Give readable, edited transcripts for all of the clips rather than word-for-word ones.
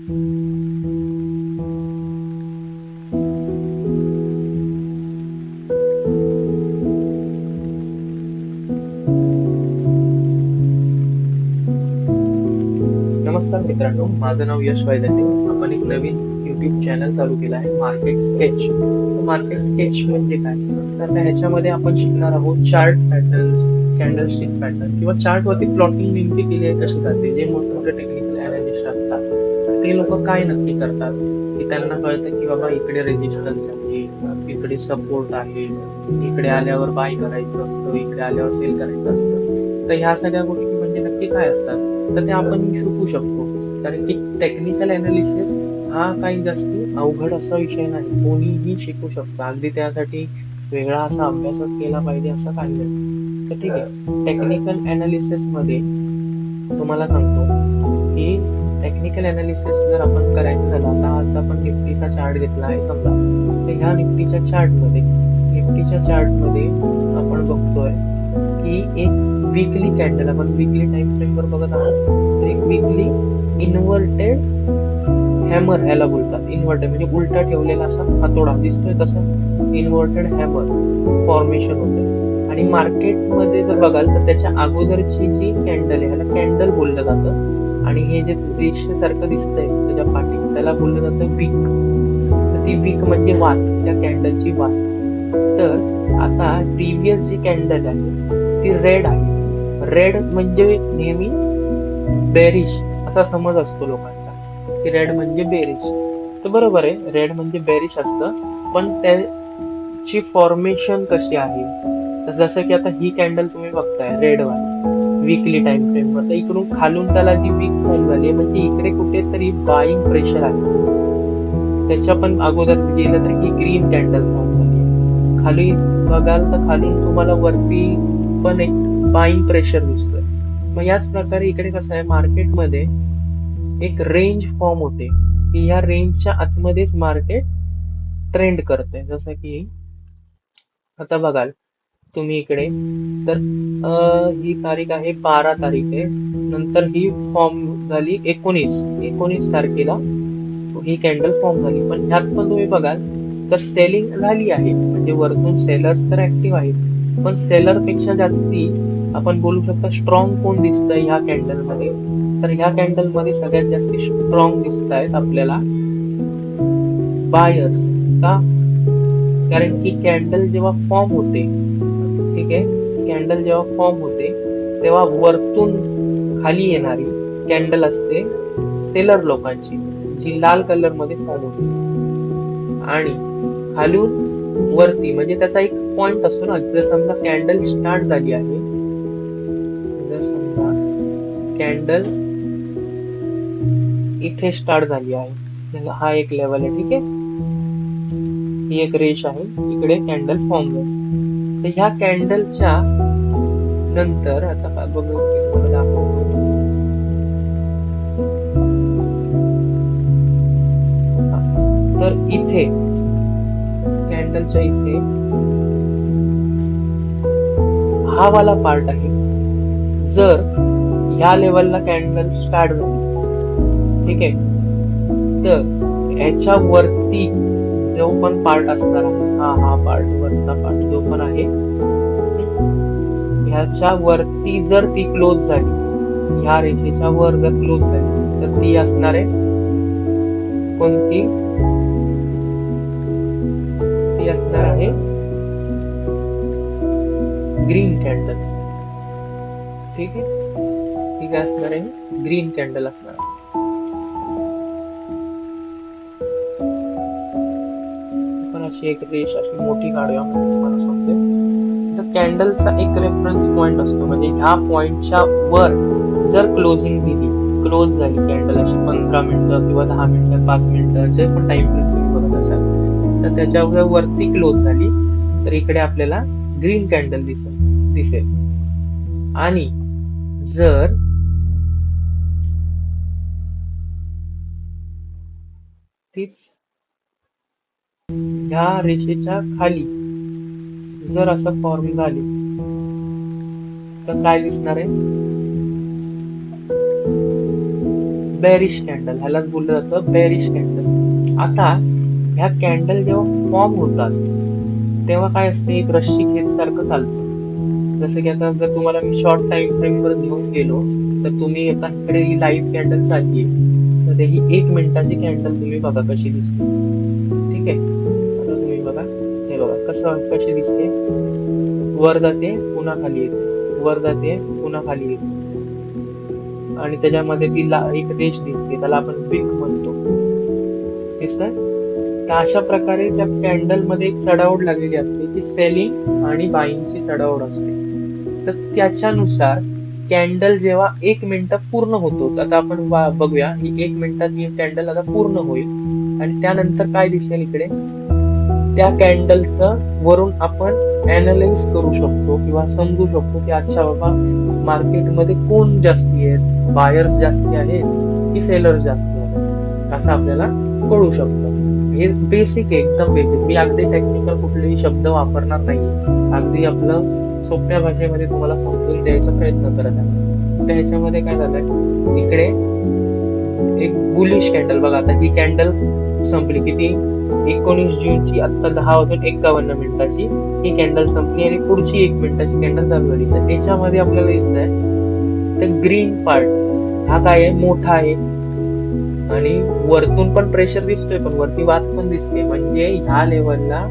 नमस्कार मित्रांनो, माझं नाव यश वैदंडे. आपण एक नवीन YouTube चॅनल चालू केला आहे, मार्केट स्केच. मार्केट स्केच म्हणजे काय? तर आता ह्याच्यामध्ये आपण शिकणार आहोत चार्ट पॅटर्न्स, कॅन्डलस्टिक पॅटर्न किंवा चार्ट वरती प्लॉटिंग नेमकी केली आहे कशी जाते. जे मोठमोठे टेक्निकल अनालिस्ट असतात, तर ते लोक काय नक्की करतात की त्यांना कळतं की बाबा इकडे रेजिस्टन्स आहे, इकडे सपोर्ट आहे, इकडे आल्यावर बाय करायचं असतं, इकडे आल्यावर सेल करायचं असतं. तर ह्या सगळ्या गोष्टी म्हणजे नक्की काय असतात, तर ते आपण शिकू शकतो. कारण की टेक्निकल अनालिसिस हा काही जास्ती अवघड असा विषय नाही, कोणीही शिकू शकतो. अगदी त्यासाठी वेगळा असा अभ्यासच केला पाहिजे असं काही नाही. तर ठीक आहे, टेक्निकल अनालिसिस मध्ये तुम्हाला सांगतो की टेक्निकल अनालिसिस जर आपण करायचं झालं, आता आज आपण निफ्टीचा चार्ट घेतला आहे समजा, तर ह्या निफ्टीच्या चार्ट मध्ये आपण बघतोय की एक वीकली कॅन्डल, आपण वीकली टाइम फ्रेम वर बघत आहोत, तर एक वीकली इन्व्हर्टेड हॅमर ह्याला बोलतात. इन्व्हर्टेड म्हणजे उलटा ठेवलेला असा हातोडा दिसतोय, तसं इन्व्हर्टेड हॅमर फॉर्मेशन होतं. आणि मार्केटमध्ये जर बघाल तर त्याच्या अगोदरची जी कॅन्डल आहे ह्याला कॅन्डल बोललं जातं, आणि हे जे रेषेसारखं दिसतंय त्याच्या पाठी त्याला बोललं जातं वीक. तर ती वीक म्हणजे वात, त्या कॅन्डलची वात. तर आता प्रिव्हियस जी कॅन्डल आहे ती रेड आहे. रेड म्हणजे नेहमी बेरिश असा समज असतो लोकांचा, की रेड म्हणजे बेरिश. तर बरोबर आहे, रेड म्हणजे बेरिश असतं, पण त्याची फॉर्मेशन कशी आहे, तर जसं की आता ही कॅन्डल तुम्ही बघताय रेड वाली वीकली टाइम फ्रेम वर, तर इकडून खालून त्याला जी वीक फॉर्म झाली म्हणजे इकडे कुठेतरी बाईंग प्रेशर आहे. त्याच्या पण अगोदर गेलं तर ही ग्रीन कॅन्डल फॉर्म झाली. खाली बघाल तर खालून तुम्हाला वरती पण एक बाईंग प्रेशर दिसतोय. मग याच प्रकारे इकडे कसं आहे, मार्केटमध्ये एक रेंज फॉर्म होते की ह्या रेंजच्या आतमध्येच मार्केट ट्रेंड करते. जसं की आता बघाल तुम्ही इकडे, तर ही तारीख आहे 12 तारीख आहे, नंतर ही फॉर्म झाली 19 तारखेला ही कॅन्डल फॉर्म झाली. पण ह्यात पण तुम्ही बघाल तर सेलिंग झाली आहे, म्हणजे वरतून सेलर्स तर ऍक्टिव्ह आहेत, पण सेलर पेक्षा जास्ती आपण बोलू शकता स्ट्रॉंग कोण दिसतंय ह्या कॅन्डल मध्ये, तर ह्या कॅन्डल मध्ये सगळ्यात जास्त स्ट्रॉंग दिसत आहेत आपल्याला बायर्स. का? कारण की कॅन्डल जेव्हा फॉर्म होते, ठीक आहे, कॅन्डल जेव्हा फॉर्म होते तेव्हा वरतून खाली येणारी कॅन्डल असते सेलर लोकांची, जी लाल कलर मध्ये फॉर्म होते, आणि खालून वरती म्हणजे त्याचा एक पॉइंट असतो ना. जर समजा कॅन्डल स्टार्ट झाली आहे, जर समजा कॅन्डल इथे स्टार्ट झाली आहे, हा एक लेवल आहे, ठीक आहे, ही एक रेष आहे, इकडे कॅन्डल फॉर्म झाली. तर ह्या कॅन्डलच्या नंतर आता बघू, मी तुम्हाला दाखवतो. तर इथे कॅन्डलच्या इथे हा वाला पार्ट आहे. जर ह्या लेवलला कॅन्डल स्टार्ट झाली, ठीक आहे, तर ह्याच्या वरती जो पण पार्ट असणार आहे, हा पार्ट, वरचा पार्ट जो पण आहे, ह्याच्या वरती जर ती क्लोज झाली, ह्या रेषेच्या वर जर क्लोज झाली, तर ती असणार आहे कोणती, ती असणार आहे ग्रीन कॅन्डल. ठीक आहे, ती काय असणार आहे, ग्रीन कॅन्डल असणार आहे. आपण अशी एक रेष अशी मोठी काढूया, म्हणजे तुम्हाला समजेल. तर कॅन्डलचा एक रेफरन्स पॉइंट असतो, म्हणजे ह्या पॉइंटच्या वर जर क्लोजिंग दिली, क्लोज झाली कॅन्डल अशी 15 मिनिटं किंवा 10 मिनिटं 5 मिनिटं जे पण टाइम फ्रेम तुम्ही बघत असाल, तर त्याच्या वरती क्लोज झाली तर इकडे आपल्याला ग्रीन कॅन्डल दिसेल. आणि जर तीच ह्या रेषेच्या खाली जर असं फॉर्म झाली, तर काय दिसणार आहे, बेरिश कॅन्डल, ह्यालाच बोललं जातं बेरिश कॅन्डल. आता ह्या कॅन्डल जेव्हा फॉर्म होतात तेव्हा काय असते, एक रश्मी खेच सारखं चालतं. जसं की आता जर तुम्हाला मी शॉर्ट टाइम फ्रेम वर घेऊन गेलो तर तुम्ही आता इकडे ही लाईव्ह कॅन्डल चालली आहे, तर ही 1 मिनिटाची कॅन्डल तुम्ही बघा कशी दिसते. ठीक आहे, आता तुम्ही बघा, हे बघा कशी दिसते, वर जाते पुन्हा खाली येते, वर जाते पुन्हा खाली येते, आणि त्याच्यामध्ये ती एक रेष दिसते, त्याला आपण विक म्हणतो. दिसतंय? तर अशा प्रकारे त्या कॅन्डल मध्ये एक चढाओढ लागलेली असते की सेलिंग आणि बाईंगची चढाओढ असते. तर त्याच्यानुसार कॅन्डल जेव्हा 1 मिनिट पूर्ण होतो, आता आपण बघूया ही 1 मिनिटात ही कॅन्डल आता पूर्ण होईल आणि त्यानंतर काय दिसेल इकडे, त्या कॅन्डलचं वरून आपण अनालाइज करू शकतो किंवा समजू शकतो की अच्छा बाबा मार्केटमध्ये कोण जास्ती आहेत, बायर्स जास्ती आहेत की सेलर्स जास्ती आहेत, असं आपल्याला कळू शकतं. हे बेसिक आहे, एकदम बेसिक. मी अगदी टेक्निकल कुठलेही शब्द वापरणार नाही, अगदी आपलं सोप्या भाषेमध्ये तुम्हाला समजून द्यायचा प्रयत्न करत आहे. तर ह्याच्यामध्ये काय झालंय, इकडे एक बुलिश कॅन्डल बघा, आता ही कॅन्डल संपली किती, 19 जूनची, आता 10:51 ही कॅन्डल संपली आणि पुढची 1 मिनिटाची कॅन्डल चालू झाली. तर त्याच्यामध्ये आपल्याला दिसतंय तर ग्रीन पार्ट हा काय आहे, मोठा आहे आणि वरतून पण प्रेशर दिसतोय, पण वरती वात पण दिसते, म्हणजे ह्या लेवलला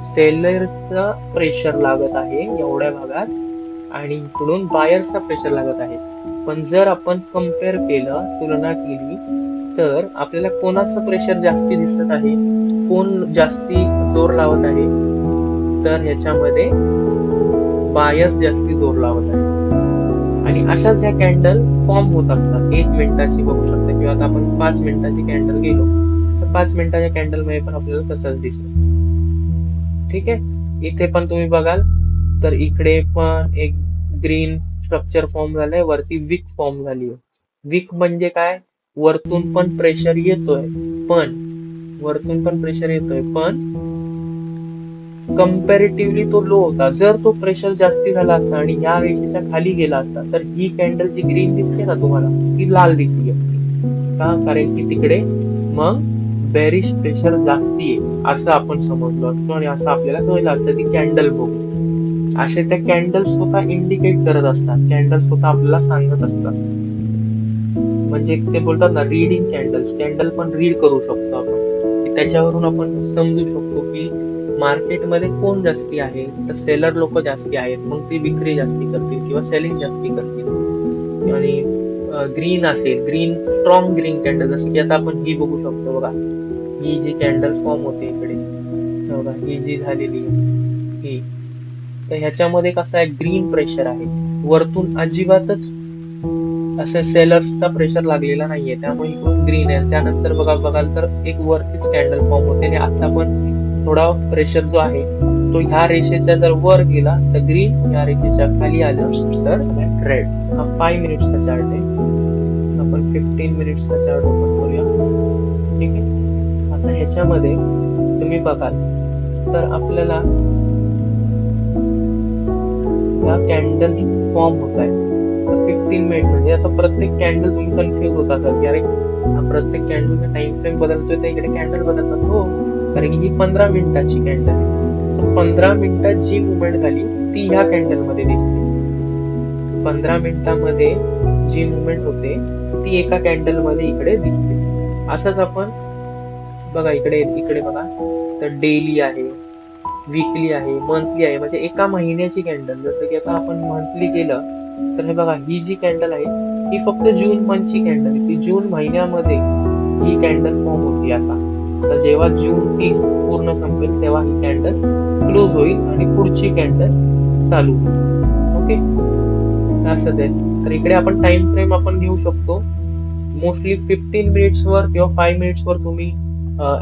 सेलरचा प्रेशर लागत आहे एवढ्या भागात आणि इकडून बायर्सचा प्रेशर लागत आहे. पण जर आपण कम्पेअर केलं, तुलना केली, तर आपल्याला कोणाचं प्रेशर जास्ती दिसत आहे, कोण जास्ती जोर लावत आहे, तर ह्याच्यामध्ये बायर्स जास्ती जोर लावत आहे. आणि अशाच ह्या कॅन्डल फॉर्म होत असतात 1 मिनिटाची, बघू शकता. किंवा आता आपण 5 मिनिटाची कॅन्डल गेलो तर 5 मिनिटाच्या कॅन्डल मध्ये पण आपल्याला तसंच दिसेल. ठीक आहे, इथे पण तुम्ही बघाल तर इकडे पण एक ग्रीन स्ट्रक्चर फॉर्म झालंय, वरती विक फॉर्म झाली आहे. विक म्हणजे काय, वरतून पण प्रेशर येतोय, पण कंपॅरेटिव्हली तो लो होता. जर तो प्रेशर जास्ती झाला असता आणि ह्या रेषेच्या खाली गेला असता तर ही कॅन्डल जी ग्रीन दिसते ना तुम्हाला, ती लाल दिसली असती. का, कारण की तिकडे मग बेरिश प्रेशर जास्ती आहे असं आपण समजलो असतो आणि असं आपल्याला कळलं असतं ती कॅन्डल बघून. असे त्या कॅन्डल स्वतः इंडिकेट करत असतात, कॅन्डल स्वतः आपल्याला सांगत असतात. म्हणजे ते बोलतात ना रीडिंग कॅन्डल्स, कॅन्डल पण रीड करू शकतो आपण, त्याच्यावरून आपण समजू शकतो की मार्केटमध्ये कोण जास्ती आहे, तर सेलर लोक जास्ती आहेत, मग ती विक्री जास्ती करतील किंवा सेलिंग जास्ती करतील. आणि ग्रीन असेल, ग्रीन स्ट्रॉंग ग्रीन कॅन्डल, जसं की आता आपण ही बघू शकतो बघा, ही जी कॅन्डल फॉर्म होते इकडे बघा, ही जी झालेली ही, तर ह्याच्यामध्ये कसं आहे, ग्रीन प्रेशर आहे, वरतून अजिबातच असं सेलर्सचा प्रेशर लागलेला नाहीये, त्यामुळे इकडून ग्रीन आहे. त्यानंतर बघाल तर एक वरतीच कॅन्डल फॉर्म होते आणि आता पण थोडा प्रेशर जो आहे तो ह्या रेषेच्या जर वर गेला तर ग्रीन, ह्या रेषेच्या खाली आलं तर रेड. हा 5 मिनिट्सचा चार्ट आहे, आपण 15 मिनिट्सचा चार्ट ओपन करूया. ठीक आहे, आता ह्याच्यामध्ये तुम्ही बघाल तर आपल्याला ह्या कॅन्डल फॉर्म होत आहे 15 मिनिट. म्हणजे आता प्रत्येक कॅन्डल तुम्ही कन्फ्युज होत असाल की अरे प्रत्येक कॅन्डलचा टाइम फ्रेम बदलतोय तर इकडे कॅन्डल बदलतात. हो, कारण की ही 15 मिनिटाची कॅन्डल आहे, तर 15 मिनिटात जी मुवमेंट झाली ती ह्या कॅन्डल मध्ये दिसते. 15 मिनिटामध्ये जी मुवमेंट होते ती एका कॅन्डल मध्ये इकडे दिसते. असंच आपण बघा इकडे बघा, तर डेली आहे, वीकली आहे, मंथली आहे, म्हणजे एका महिन्याची कॅन्डल. जसं की आता आपण मंथली केलं तर हे बघा, ही जी कॅन्डल आहे ही फक्त जून मंथची कॅन्डल आहे, ती जून महिन्यामध्ये ही कॅन्डल फॉर्म होती. आता तर जेव्हा जून 30 पूर्ण संपेल तेव्हा ही कॅन्डल क्लोज होईल आणि पुढची कॅन्डल चालू होईल. ओके, असंच आहे. तर इकडे आपण टाइम फ्रेम आपण घेऊ शकतो, मोस्टली 15 मिनिट्स वर किंवा 5 मिनिट्स वर तुम्ही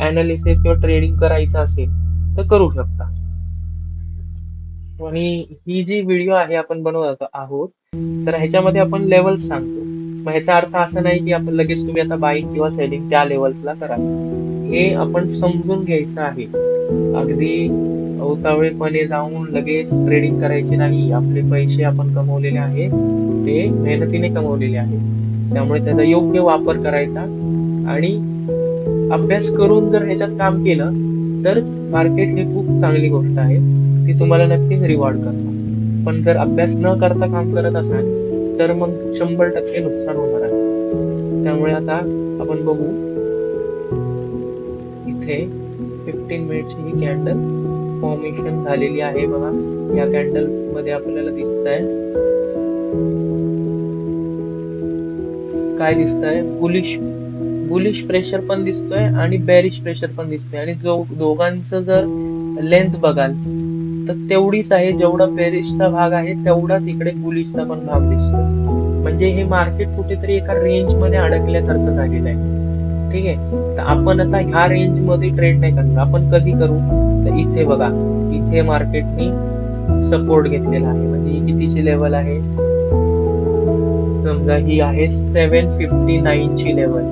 अनालिसिस किंवा ट्रेडिंग करायचं असेल तर करू शकता. आणि ही जी व्हिडिओ आहे आपण बनवत आहोत तर ह्याच्यामध्ये आपण लेवल्स सांगतो. मग ह्याचा अर्थ असा नाही की आपण लगेच तुम्ही आता बाईंग किंवा सेलिंग त्या लेवल्सला करा, हे आपण समजून घ्यायचं आहे. अगदी अवतावळेपणे जाऊन लगेच ट्रेडिंग करायची नाही. आपले पैसे आपण कमवलेले आहेत ते मेहनतीने कमवलेले आहेत, त्यामुळे त्याचा योग्य वापर करायचा आणि अभ्यास करून जर ह्याच्यात काम केलं तर मार्केट ही खूप चांगली गोष्ट आहे. ती तुम्हाला नक्कीच रिवॉर्ड करणार. पण जर अभ्यास न करता काम करत असाल तर मग 100% नुकसान होणार आहे. त्यामुळे आता आपण बघू इथे 15 मिनिटची ही कॅन्डल फॉर्मेशन झालेली आहे बघा. या कॅन्डल मध्ये आपल्याला दिसतंय काय दिसतंय, बुलिश प्रेशर पण दिसतोय आणि बेरिश प्रेशर पण दिसतोय आणि जो दोघांचं जर लेंथ बघाल तर तेवढीच आहे. जेवढा बेरिशचा भाग आहे तेवढाच इकडे बुलिशचा पण भाग दिसतोय. म्हणजे हे मार्केट कुठेतरी एका रेंज मध्ये अडकल्यासारखं झालेलं आहे. ठीक आहे, तर आपण आता ह्या रेंज मध्ये ट्रेड नाही करणार. आपण कधी करू तर इथे बघा, इथे मार्केटनी सपोर्ट घेतलेला आहे. म्हणजे ही कितीची लेवल आहे, समजा ही आहे 759 ची लेवल.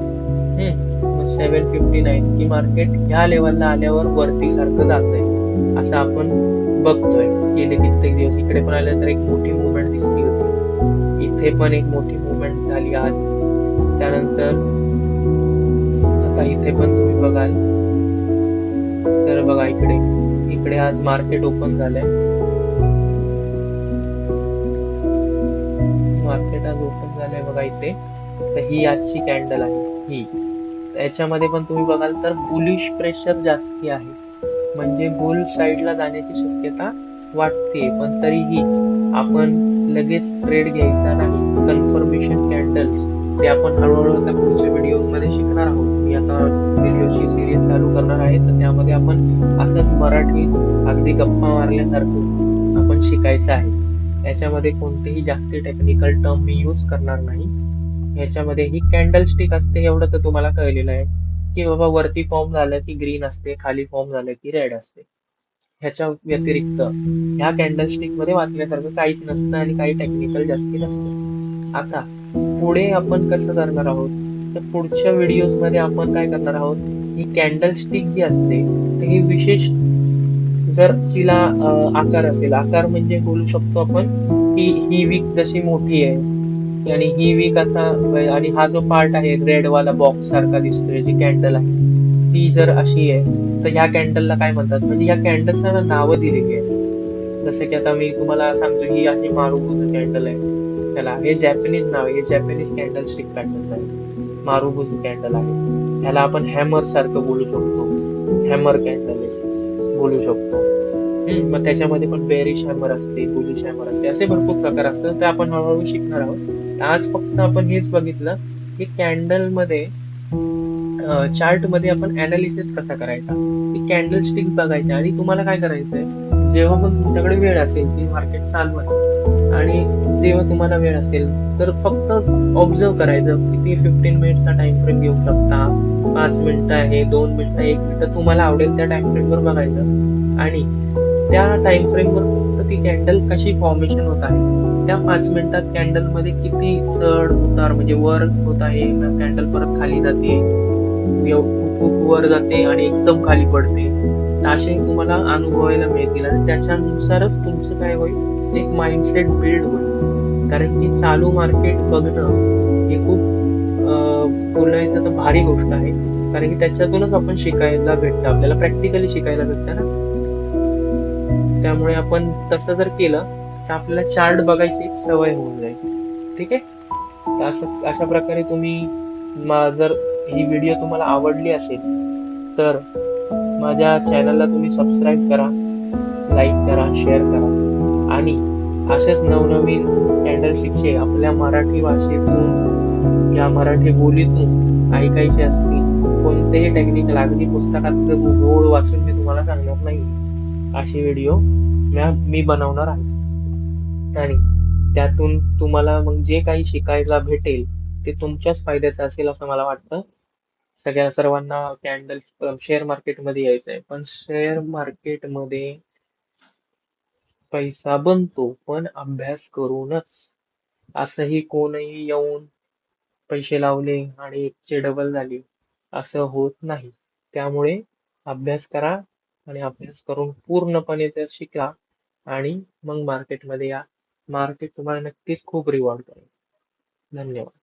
759 की मार्केट ह्या लेवलला आल्यावर वरती सारखं जातंय असं आपण बघतोय. गेले कित्येक दिवस इकडे पण आल्यानंतर एक मोठी मुवमेंट दिसली होती. इथे पण एक मोठी मुवमेंट झाली आज. त्यानंतर आता इथे पण तुम्ही बघाल तर बघा इकडे इकडे आज मार्केट ओपन झालंय. मार्केट आज ओपन झालंय बघा इथे. तर ही आजची कॅन्डल आहे ही. याच्यामध्ये पण तुम्ही बघाल तर बुलिश प्रेशर जास्ती आहे. म्हणजे बुल साईडला जाण्याची शक्यता वाटते. पण तरीही आपण लगेच ट्रेड घ्यायचा नाही. कन्फर्मेशन कॅन्डल्स ते आपण हळूहळू आता पुढच्या व्हिडिओ मध्ये शिकणार आहोत. मी आता व्हिडिओची सिरीज चालू करणार आहे तर त्यामध्ये आपण असंच मराठी अगदी गप्पा मारल्यासारखं आपण शिकायचं आहे. याच्यामध्ये कोणतेही जास्ती टेक्निकल टर्म मी यूज करणार नाही. ह्याच्यामध्ये ही कॅन्डल स्टिक असते एवढं तर तुम्हाला कळलेलं आहे की बाबा वरती फॉर्म झालं की ग्रीन असते, खाली फॉर्म झालं की रेड असते. ह्याच्या व्यतिरिक्त ह्या कॅन्डल स्टिक मध्ये वाचण्यासारखं काहीच नसतं आणि काही टेक्निकल जास्ती नसतं. आता पुढे आपण कसं करणार आहोत तर पुढच्या व्हिडिओज मध्ये आपण काय करणार आहोत, ही कॅन्डल स्टिक जी असते तर ही विशेष जर तिला आकार असेल, आकार म्हणजे बोलू शकतो आपण की ही वीक जशी मोठी आहे आणि ही वीक असा आणि हा जो पार्ट आहे रेड वाला बॉक्स सारखा दिसतोय जी कॅन्डल आहे ती जर अशी आहे तर ह्या कॅन्डलला काय म्हणतात, म्हणजे ह्या कॅन्डल्सना नावं दिलेली आहेत. जसं की आता मी तुम्हाला सांगतो ही आहे मारुबुजू कॅन्डल आहे. त्याला हे जॅपनीज नाव आहे, हे जॅपनीज कॅन्डल स्टिक पॅटर्न आहे. मारुबुजू कॅन्डल आहे. ह्याला आपण हॅमर सारखं बोलू शकतो, हॅमर कॅन्डल आहे बोलू शकतो. मग त्याच्यामध्ये पण बेरिश हॅमर असते, बुलिश हॅमर असते, असे भरपूर प्रकार असतात. ते आपण हळूहळू शिकणार आहोत. आज फक्त आपण हेच बघितलं की कॅन्डल मध्ये चार्ट मध्ये आपण अनालिसिस कसा करायचा, ती कॅन्डल स्टिक बघायची. आणि तुम्हाला काय करायचंय, जेव्हा पण तुमच्याकडे वेळ असेल की मार्केट चालू आहे आणि जेव्हा तुम्हाला वेळ असेल तर फक्त ऑब्झर्व करायचं. किती 15 मिनिट्सचा टाइम फ्रेम घेऊ शकता, 5 मिनिटं आहे, 2 मिनिटं, 1 मिनिटं, तुम्हाला आवडेल त्या टाइम फ्रेम वर बघायचं आणि त्या टाइम फ्रेम वर फक्त ती कॅन्डल कशी फॉर्मेशन होत आहे, त्या 5 मिनिटात कॅन्डल मध्ये किती चढ उतार, म्हणजे वर होत आहे कॅन्डल परत खाली जाते, खूप वर जाते आणि एकदम खाली पडते, असे तुम्हाला अनुभवायला मिळतील. आणि त्याच्यानुसारच तुमचं काय होईल, एक माइंडसेट बिल्ड होईल. कारण की चालू मार्केट बघणं हे खूप बोलायचं तर भारी गोष्ट आहे. कारण की त्याच्यातूनच आपण शिकायला भेटतं, आपल्याला प्रॅक्टिकली शिकायला भेटतं ना. त्यामुळे आपण तसं जर केलं तर आपल्याला चार्ट बघायची एक सवय होऊन जाईल. ठीक आहे, तर असं अशा प्रकारे तुम्ही जर ही व्हिडिओ तुम्हाला आवडली असेल तर माझ्या चॅनलला तुम्ही सबस्क्राईब करा, लाईक करा, शेअर करा आणि असेच नवनवीन कॅन्डल स्टिकचे आपल्या मराठी भाषेतून या मराठी बोलीतून ऐकायचे असतील, कोणतेही टेक्निकल अगदी पुस्तकातलं भूगोल वाचून मी तुम्हाला सांगणार नाही, असे व्हिडिओ मी बनवणार आहे. आणि त्यातून तुम्हाला मग जे काही शिकायला भेटेल ते तुमच्याच फायद्याचं असेल असं मला वाटतं. सर्वांना कॅन्डल शेअर मार्केटमध्ये यायचंय, पण शेअर मार्केटमध्ये पैसा बनतो पण अभ्यास करूनच. असंही कोणही येऊन पैसे लावले आणि एकचे डबल झाले असं होत नाही. त्यामुळे अभ्यास करा आणि अभ्यास करून पूर्णपणे ते शिका आणि मग मार्केटमध्ये या. मार्केट तुम्हाला नक्कीच खूप रिवॉर्ड करेल. धन्यवाद.